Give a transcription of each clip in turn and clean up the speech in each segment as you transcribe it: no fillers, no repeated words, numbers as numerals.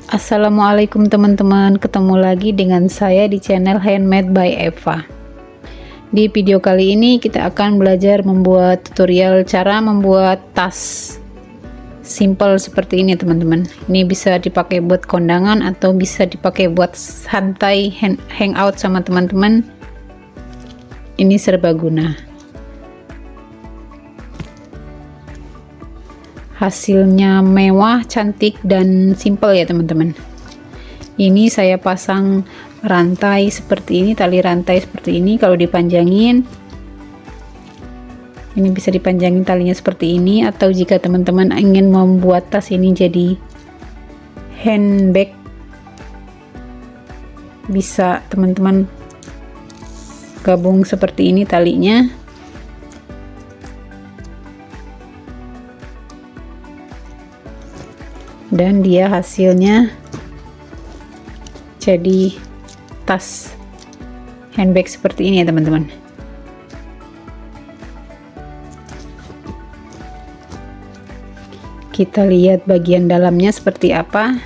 Assalamualaikum teman-teman, ketemu lagi dengan saya di channel Handmade by Eva. Di video kali ini kita akan belajar membuat tutorial cara membuat tas simple seperti ini teman-teman. Ini bisa dipakai buat kondangan atau bisa dipakai buat santai hangout sama teman-teman. Ini serbaguna. Hasilnya mewah, cantik, dan simple ya teman-teman. Ini saya pasang rantai seperti ini, tali rantai seperti ini. Kalau dipanjangin, ini bisa dipanjangin talinya seperti ini, atau jika teman-teman ingin membuat tas ini jadi handbag, bisa teman-teman gabung seperti ini talinya. Dan dia hasilnya jadi tas handbag seperti ini ya teman-teman. Kita lihat bagian dalamnya seperti apa.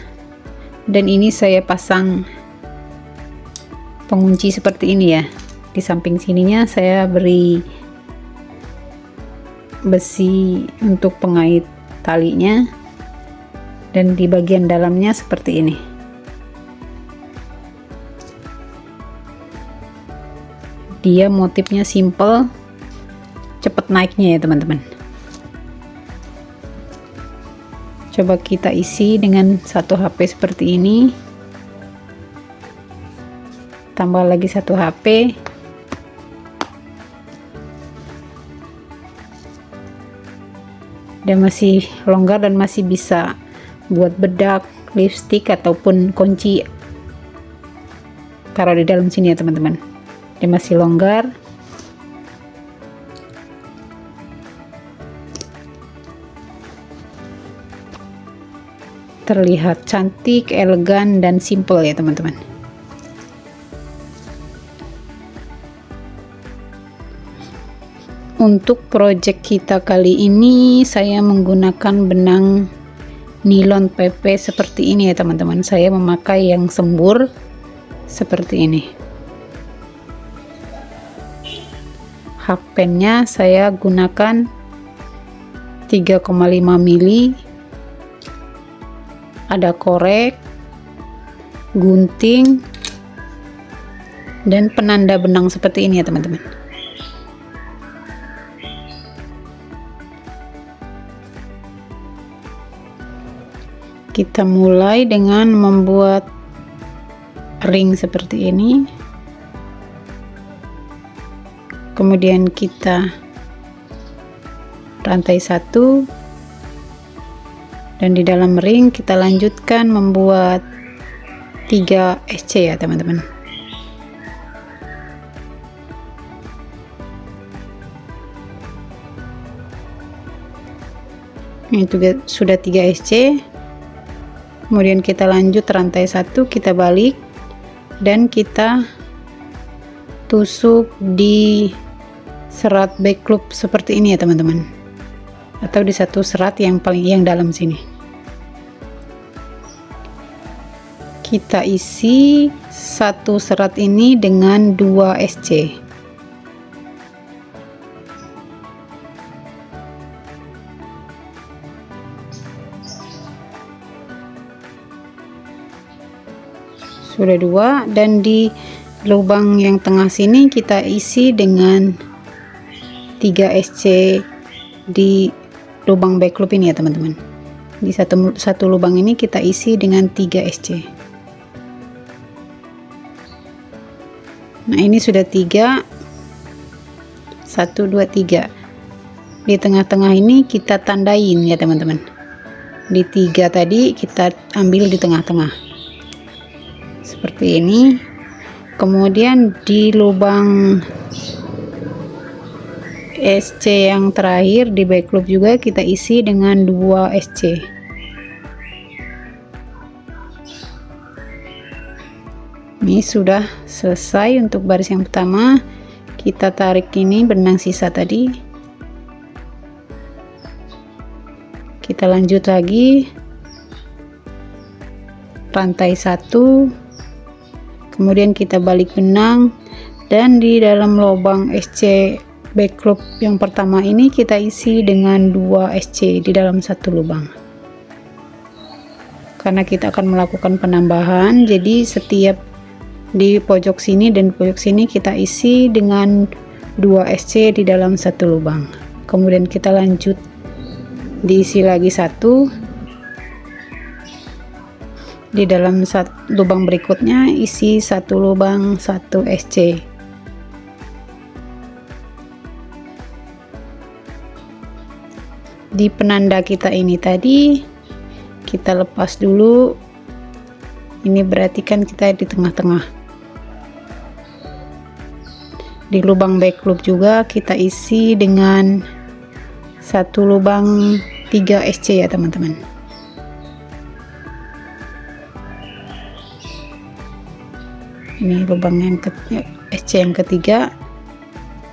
Dan ini saya pasang pengunci seperti ini ya. Di samping sininya saya beri besi untuk pengait talinya. Dan di bagian dalamnya seperti ini. Dia motifnya simple, cepat naiknya ya teman-teman. Coba kita isi dengan satu HP seperti ini. Tambah lagi satu HP. Dan masih longgar dan masih bisa buat bedak, lipstick, ataupun kunci. Taruh di dalam sini ya teman-teman. Dia masih longgar. Terlihat cantik, elegan, dan simple ya teman-teman. Untuk project kita kali ini saya menggunakan benang nilon PP seperti ini ya teman-teman. Saya memakai yang sembur seperti ini. Hakpennya saya gunakan 3,5 mili. Ada korek, gunting, dan penanda benang seperti ini ya teman-teman. Kita mulai dengan membuat ring seperti ini. Kemudian kita rantai satu, dan di dalam ring kita lanjutkan membuat 3 SC ya teman-teman. Ini juga sudah 3 SC. Kemudian kita lanjut rantai satu, kita balik dan kita tusuk di serat back loop seperti ini ya teman-teman, atau di satu serat yang dalam sini. Kita isi satu serat ini dengan 2 SC. Sudah 2, dan di lubang yang tengah sini kita isi dengan 3 SC di lubang back loop ini ya teman-teman. Di satu lubang ini kita isi dengan 3 SC. Nah ini sudah 3, 1 2 3. Di tengah-tengah ini kita tandain ya teman-teman. Di 3 tadi kita ambil di tengah-tengah seperti ini. Kemudian di lubang SC yang terakhir di back loop juga kita isi dengan 2 SC. Ini sudah selesai untuk baris yang pertama. Kita tarik ini benang sisa tadi, kita lanjut lagi. rantai 1, kemudian kita balik benang, dan di dalam lubang SC back loop yang pertama ini kita isi dengan 2 SC di dalam satu lubang. Karena kita akan melakukan penambahan, jadi setiap di pojok sini dan pojok sini kita isi dengan 2 SC di dalam satu lubang. Kemudian kita lanjut diisi lagi 1. Di dalam lubang berikutnya isi 1 lubang 1 SC. Di penanda kita ini tadi kita lepas dulu, ini berarti kan kita di tengah-tengah. Di lubang back loop juga kita isi dengan 1 lubang 3 SC ya teman-teman. Ini lubang yang SC yang ketiga,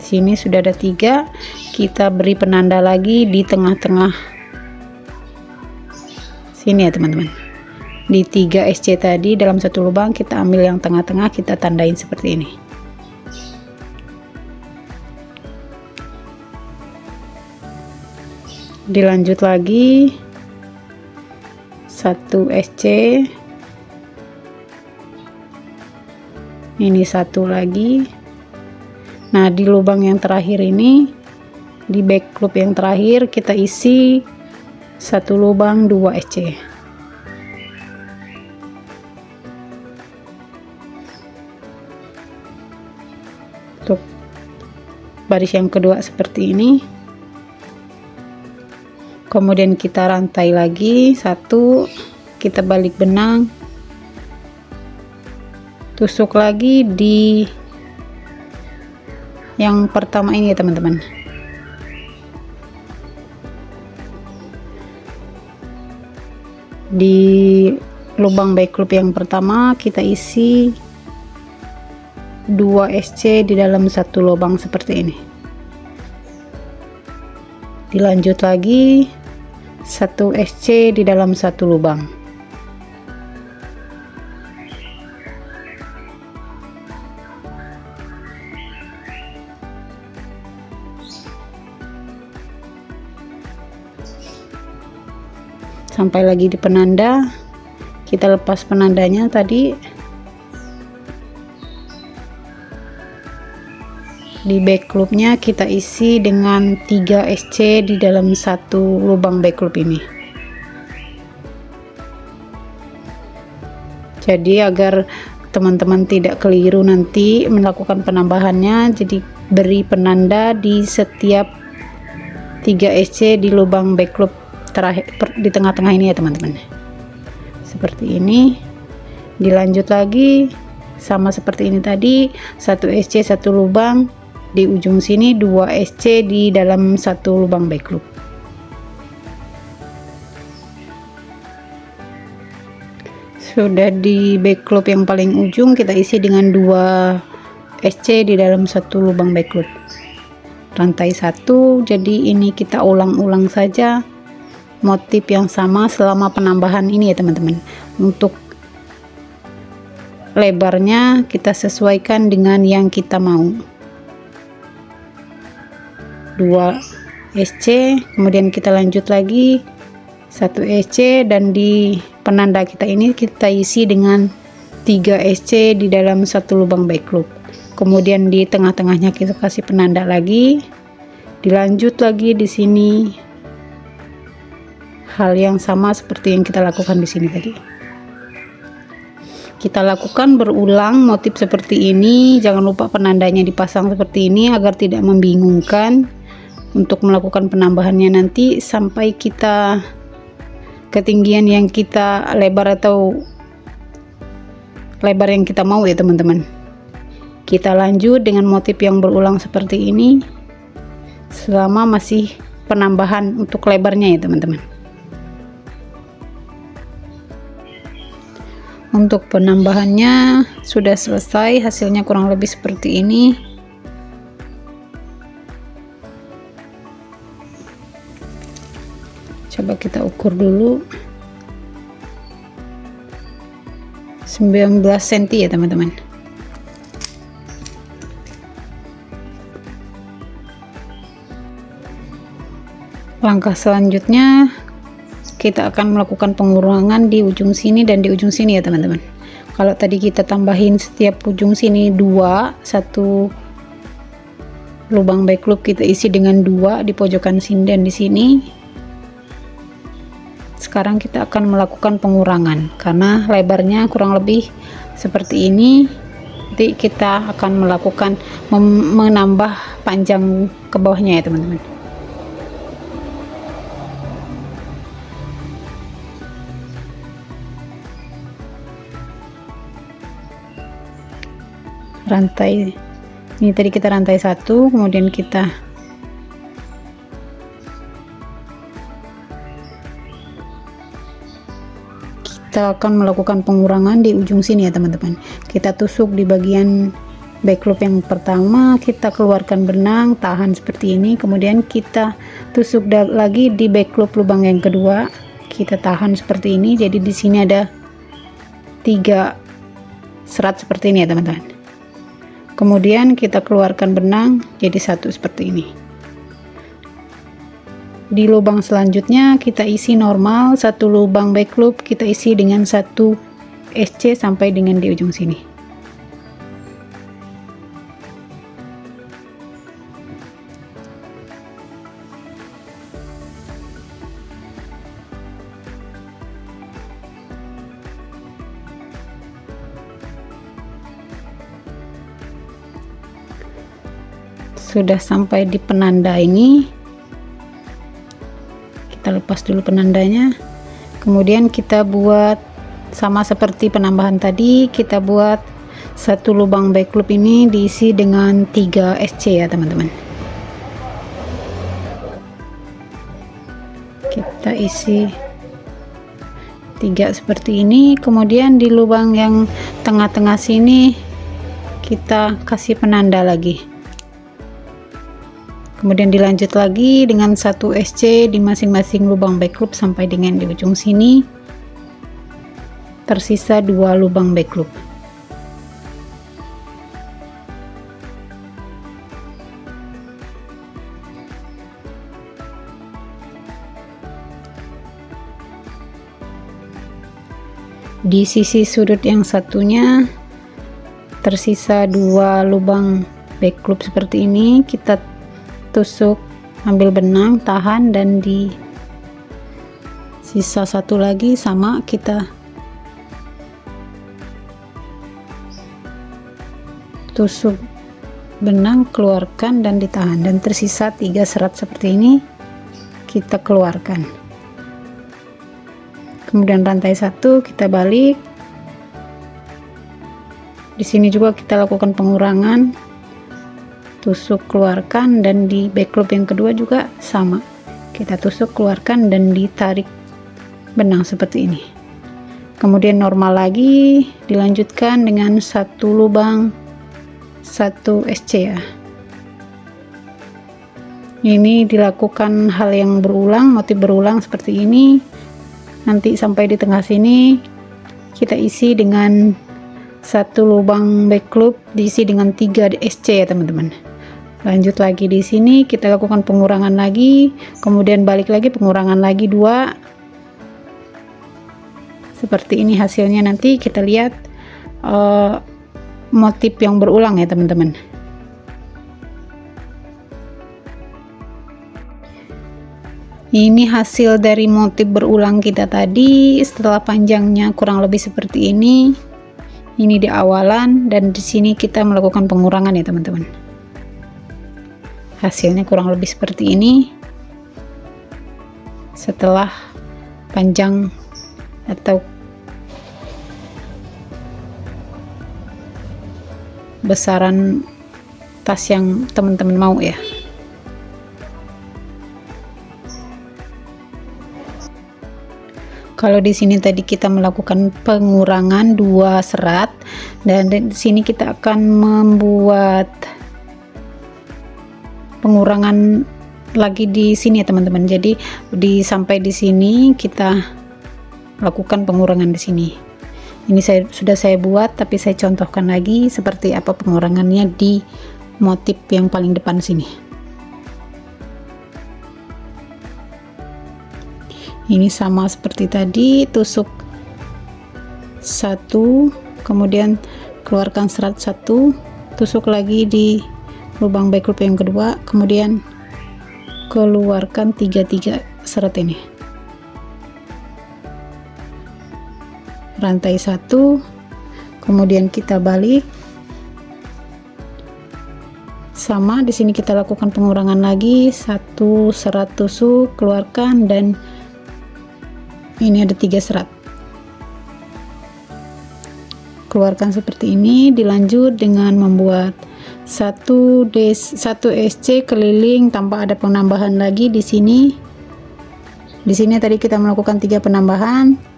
sini sudah ada 3, kita beri penanda lagi di tengah-tengah sini ya teman-teman. Di 3 SC tadi dalam satu lubang kita ambil yang tengah-tengah, kita tandain seperti ini. Dilanjut lagi 1 SC, ini 1 lagi. Nah di lubang yang terakhir ini, di back loop yang terakhir kita isi 1 lubang 2 SC. Untuk baris yang kedua seperti ini. Kemudian kita rantai lagi 1, kita balik benang, tusuk lagi di yang pertama ini ya teman-teman. Di lubang back loop yang pertama kita isi 2 SC di dalam satu lubang seperti ini. Dilanjut lagi 1 SC di dalam satu lubang. Sampai lagi di penanda, kita lepas penandanya tadi. Di back loopnya kita isi dengan 3 SC di dalam satu lubang back loop ini. Jadi agar teman-teman tidak keliru nanti melakukan penambahannya, jadi beri penanda di setiap 3 SC di lubang back loop terakhir di tengah-tengah ini ya teman-teman. Seperti ini. Dilanjut lagi sama seperti ini tadi, 1 SC 1 lubang di ujung sini, 2 SC di dalam satu lubang back loop. Sudah di back loop yang paling ujung kita isi dengan 2 SC di dalam satu lubang back loop. Rantai 1, jadi ini kita ulang-ulang saja motif yang sama selama penambahan ini ya teman-teman. Untuk lebarnya kita sesuaikan dengan yang kita mau. 2 SC, kemudian kita lanjut lagi 1 SC, dan di penanda kita ini kita isi dengan 3 SC di dalam satu lubang back loop. Kemudian di tengah-tengahnya kita kasih penanda lagi. Dilanjut lagi di sini hal yang sama seperti yang kita lakukan di sini tadi. Kita lakukan berulang motif seperti ini. Jangan lupa penandanya dipasang seperti ini agar tidak membingungkan untuk melakukan penambahannya nanti sampai kita ketinggian yang kita lebar atau lebar yang kita mau ya teman-teman. Kita lanjut dengan motif yang berulang seperti ini selama masih penambahan untuk lebarnya ya teman-teman. Untuk penambahannya sudah selesai, hasilnya kurang lebih seperti ini. Coba kita ukur dulu. 19 cm ya teman-teman. Langkah selanjutnya kita akan melakukan pengurangan di ujung sini dan di ujung sini ya teman-teman. Kalau tadi kita tambahin setiap ujung sini 2, satu lubang back loop kita isi dengan 2 di pojokan sini dan di sini. Sekarang kita akan melakukan pengurangan karena lebarnya kurang lebih seperti ini. Nanti kita akan melakukan menambah panjang ke bawahnya ya teman-teman. Rantai ini tadi kita rantai 1, kemudian kita akan melakukan pengurangan di ujung sini ya teman-teman. Kita tusuk di bagian back loop yang pertama, kita keluarkan benang, tahan seperti ini, kemudian kita tusuk lagi di back loop lubang yang kedua, kita tahan seperti ini. Jadi di sini ada 3 serat seperti ini ya teman-teman. Kemudian kita keluarkan benang jadi 1 seperti ini. Di lubang selanjutnya kita isi normal, 1 lubang back loop kita isi dengan 1 SC sampai dengan di ujung sini. Sudah sampai di penanda ini, kita lepas dulu penandanya, kemudian kita buat sama seperti penambahan tadi, kita buat 1 lubang back loop ini diisi dengan 3 SC ya teman-teman. Kita isi 3 seperti ini, kemudian di lubang yang tengah-tengah sini kita kasih penanda lagi. Kemudian dilanjut lagi dengan 1 SC di masing-masing lubang back loop sampai dengan di ujung sini. Tersisa 2 lubang back loop. Di sisi sudut yang satunya tersisa 2 lubang back loop seperti ini, kita tusuk, ambil benang, tahan, dan di sisa 1 lagi sama kita tusuk benang, keluarkan dan ditahan, dan tersisa 3 serat seperti ini kita keluarkan. Kemudian rantai 1 kita balik. Di sini juga kita lakukan pengurangan, tusuk, keluarkan, dan di back loop yang kedua juga sama, kita tusuk, keluarkan, dan ditarik benang seperti ini. Kemudian normal lagi, dilanjutkan dengan 1 lubang 1 SC ya. Ini dilakukan hal yang berulang, motif berulang seperti ini. Nanti sampai di tengah sini kita isi dengan 1 lubang back loop diisi dengan 3 SC ya teman-teman. Lanjut lagi di sini kita lakukan pengurangan lagi, kemudian balik lagi pengurangan lagi 2. Seperti ini hasilnya, nanti kita lihat motif yang berulang ya teman-teman. Ini hasil dari motif berulang kita tadi setelah panjangnya kurang lebih seperti ini. Ini di awalan, dan di sini kita melakukan pengurangan ya teman-teman. Hasilnya kurang lebih seperti ini setelah panjang atau besaran tas yang teman-teman mau ya. Kalau di sini tadi kita melakukan pengurangan 2 serat, dan di sini kita akan membuat pengurangan lagi di sini ya teman-teman. Jadi sampai di sini kita lakukan pengurangan di sini. Ini sudah saya buat, tapi saya contohkan lagi seperti apa pengurangannya di motif yang paling depan sini. Ini sama seperti tadi, tusuk satu, kemudian keluarkan serat satu, tusuk lagi di lubang back loop yang kedua, kemudian keluarkan tiga serat ini. Rantai satu, kemudian kita balik. Sama di sini kita lakukan pengurangan lagi, satu serat tusuk, keluarkan, dan ini ada 3 serat. Keluarkan seperti ini. Dilanjut dengan membuat 1 SC keliling tanpa ada penambahan lagi di sini. Di sini tadi kita melakukan 3 penambahan.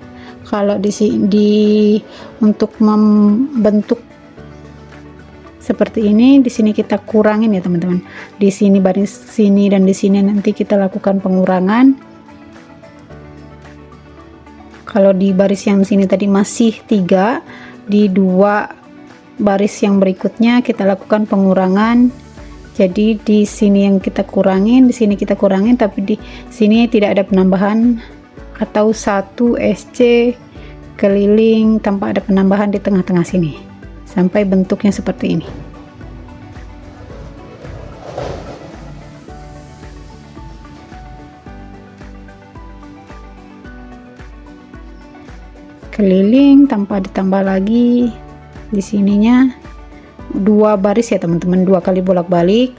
Kalau di sini untuk membentuk seperti ini, di sini kita kurangin ya teman-teman. Di sini baris sini dan di sini nanti kita lakukan pengurangan. Kalau di baris yang sini tadi masih 3, di 2 baris yang berikutnya kita lakukan pengurangan. Jadi di sini yang kita kurangin, di sini kita kurangin, tapi di sini tidak ada penambahan, atau 1 SC keliling tanpa ada penambahan di tengah-tengah sini sampai bentuknya seperti ini. Keliling tanpa ditambah lagi di sininya 2 baris ya teman-teman, 2 kali bolak-balik,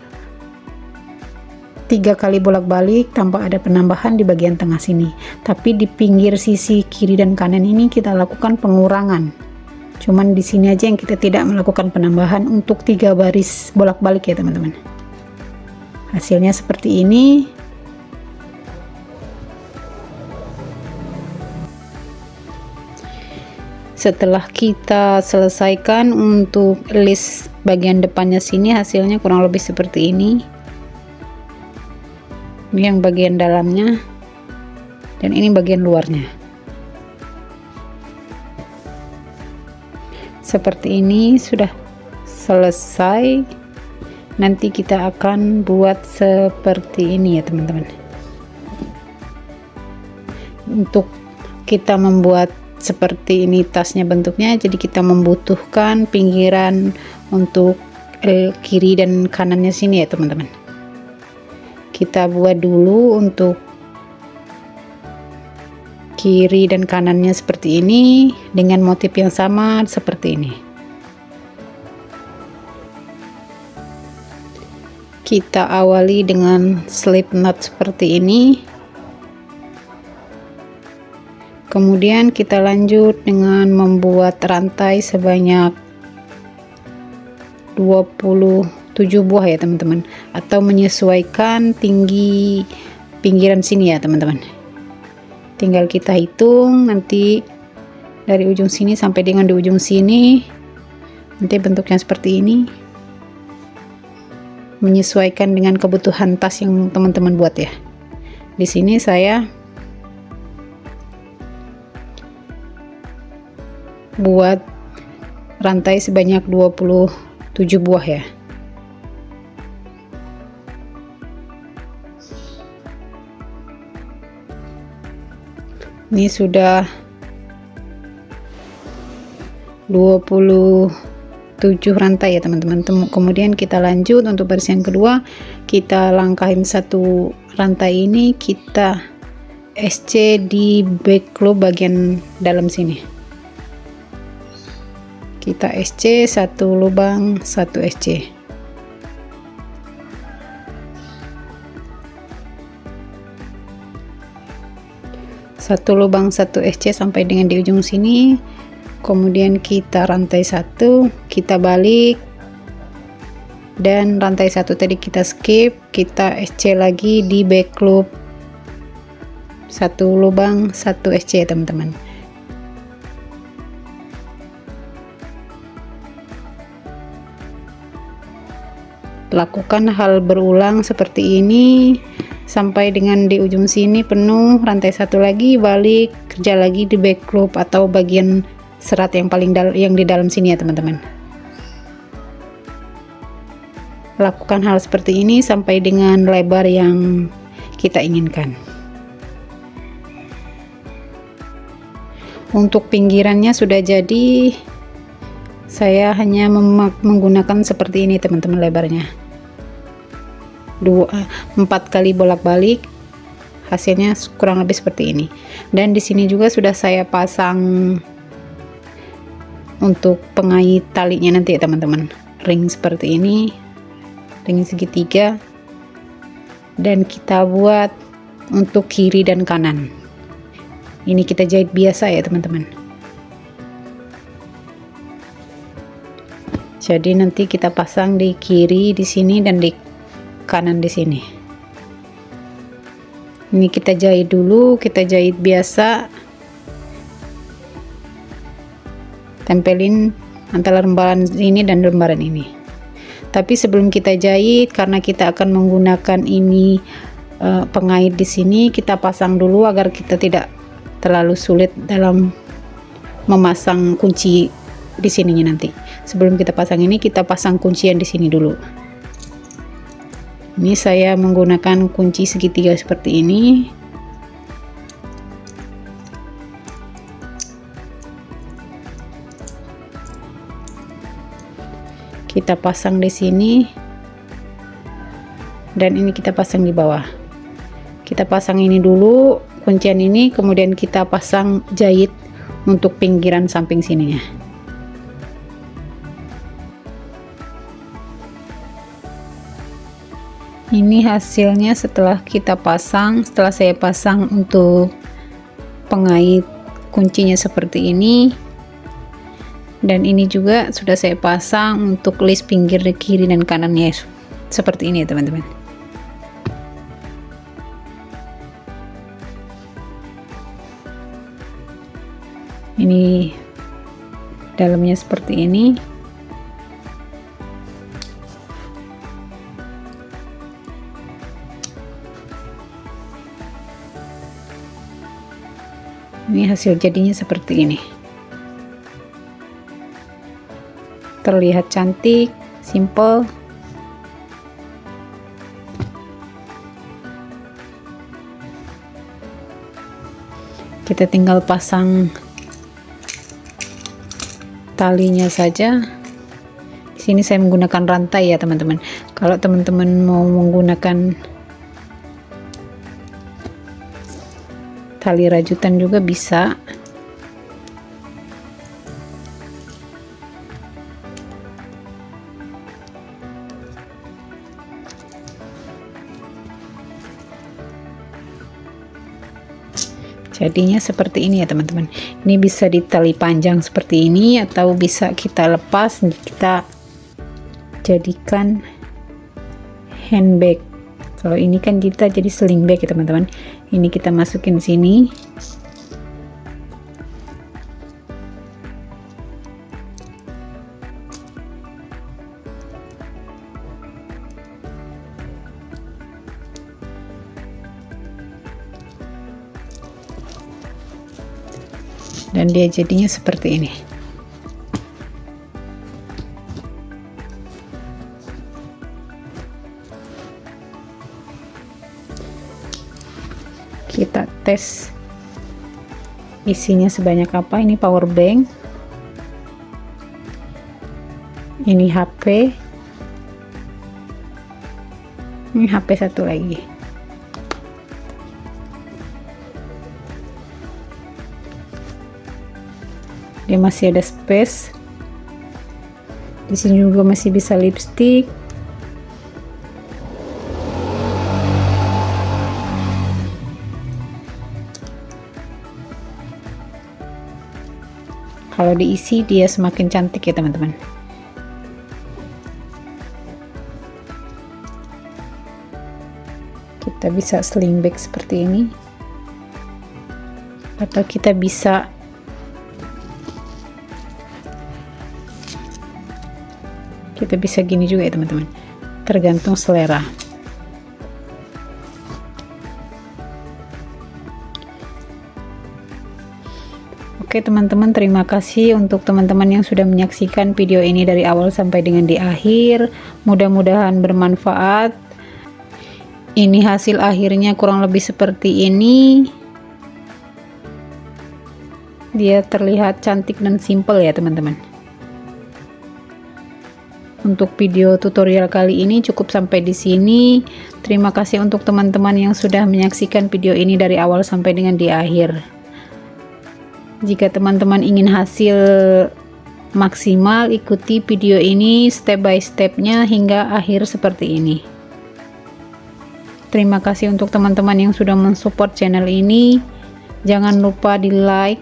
3 kali bolak-balik tanpa ada penambahan di bagian tengah sini. Tapi di pinggir sisi kiri dan kanan ini kita lakukan pengurangan. Cuman di sini aja yang kita tidak melakukan penambahan untuk 3 baris bolak-balik ya teman-teman. Hasilnya seperti ini. Setelah kita selesaikan untuk list bagian depannya sini, hasilnya kurang lebih seperti ini. Ini yang bagian dalamnya dan ini bagian luarnya. Seperti ini sudah selesai. Nanti kita akan buat seperti ini ya teman-teman. Untuk kita membuat seperti ini tasnya bentuknya, jadi kita membutuhkan pinggiran untuk kiri dan kanannya sini ya teman-teman. Kita buat dulu untuk kiri dan kanannya seperti ini dengan motif yang sama seperti ini. Kita awali dengan slip knot seperti ini. Kemudian kita lanjut dengan membuat rantai sebanyak 27 buah ya teman-teman, atau menyesuaikan tinggi pinggiran sini ya teman-teman. Tinggal kita hitung nanti dari ujung sini sampai dengan di ujung sini, nanti bentuknya seperti ini, menyesuaikan dengan kebutuhan tas yang teman-teman buat ya. Di sini saya buat rantai sebanyak 27 buah ya. Ini sudah 27 rantai ya teman-teman. Kemudian kita lanjut untuk baris yang kedua, kita langkahin satu rantai ini, kita SC di back loop bagian dalam sini. Kita SC satu lubang, 1 SC. Satu lubang 1 SC sampai dengan di ujung sini. Kemudian kita rantai 1, kita balik, dan rantai 1 tadi kita skip, kita SC lagi di back loop, satu lubang 1 SC ya teman-teman. Lakukan hal berulang seperti ini sampai dengan di ujung sini penuh. Rantai 1 lagi, balik, kerja lagi di back loop atau bagian serat yang paling yang di dalam sini ya teman-teman. Lakukan hal seperti ini sampai dengan lebar yang kita inginkan. Untuk pinggirannya sudah jadi, saya hanya menggunakan seperti ini teman-teman, lebarnya 4 kali bolak-balik, hasilnya kurang lebih seperti ini. Dan di sini juga sudah saya pasang untuk pengait talinya nanti ya teman-teman, ring seperti ini, ring segitiga, dan kita buat untuk kiri dan kanan. Ini kita jahit biasa ya teman-teman. Jadi nanti kita pasang di kiri di sini dan di kanan di sini. Ini kita jahit dulu, kita jahit biasa, tempelin antara lembaran ini dan lembaran ini. Tapi sebelum kita jahit, karena kita akan menggunakan ini pengait di sini, kita pasang dulu agar kita tidak terlalu sulit dalam memasang kunci di sininya nanti. Sebelum kita pasang ini, kita pasang kuncian di sini dulu. Ini saya menggunakan kunci segitiga seperti ini. Kita pasang di sini, dan ini kita pasang di bawah. Kita pasang ini dulu, kuncian ini, kemudian kita pasang jahit untuk pinggiran samping sininya. Ini hasilnya setelah kita pasang, setelah saya pasang untuk pengait kuncinya seperti ini. Dan ini juga sudah saya pasang untuk list pinggir di kiri dan kanannya seperti ini ya teman-teman. Ini dalamnya seperti ini. Ini hasil jadinya seperti ini. Terlihat cantik, simple. Kita tinggal pasang talinya saja. Di sini saya menggunakan rantai ya teman-teman. Kalau teman-teman mau menggunakan tali rajutan juga bisa. Jadinya seperti ini ya teman-teman. Ini bisa ditali panjang seperti ini, atau bisa kita lepas, kita jadikan handbag. Kalau ini kan kita jadi sling bag ya teman-teman. Ini kita masukin sini. Dan dia jadinya seperti ini. Kita tes isinya sebanyak apa. Ini power bank, ini HP, ini HP satu lagi. Dia masih ada space. Di sini juga masih bisa lipstick. Kalau diisi dia semakin cantik ya teman-teman. Kita bisa sling bag seperti ini, atau kita bisa gini juga ya teman-teman, tergantung selera. Oke teman-teman, terima kasih untuk teman-teman yang sudah menyaksikan video ini dari awal sampai dengan di akhir. Mudah-mudahan bermanfaat. Ini hasil akhirnya kurang lebih seperti ini. Dia terlihat cantik dan simple ya teman-teman. Untuk video tutorial kali ini cukup sampai di sini. Terima kasih untuk teman-teman yang sudah menyaksikan video ini dari awal sampai dengan di akhir. Jika teman-teman ingin hasil maksimal, ikuti video ini step by stepnya hingga akhir seperti ini. Terima kasih untuk teman-teman yang sudah mensupport channel ini. Jangan lupa di like,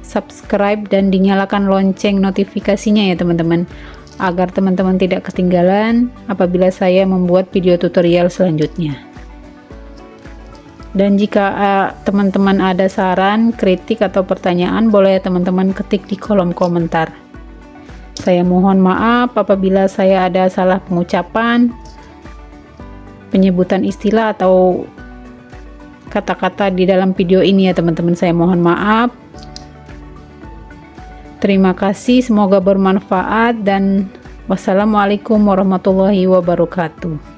subscribe, dan dinyalakan lonceng notifikasinya ya teman-teman, agar teman-teman tidak ketinggalan apabila saya membuat video tutorial selanjutnya. Dan jika teman-teman ada saran, kritik, atau pertanyaan, boleh teman-teman ketik di kolom komentar. Saya mohon maaf apabila saya ada salah pengucapan, penyebutan istilah, atau kata-kata di dalam video ini ya teman-teman. Saya mohon maaf. Terima kasih, semoga bermanfaat, dan wassalamualaikum warahmatullahi wabarakatuh.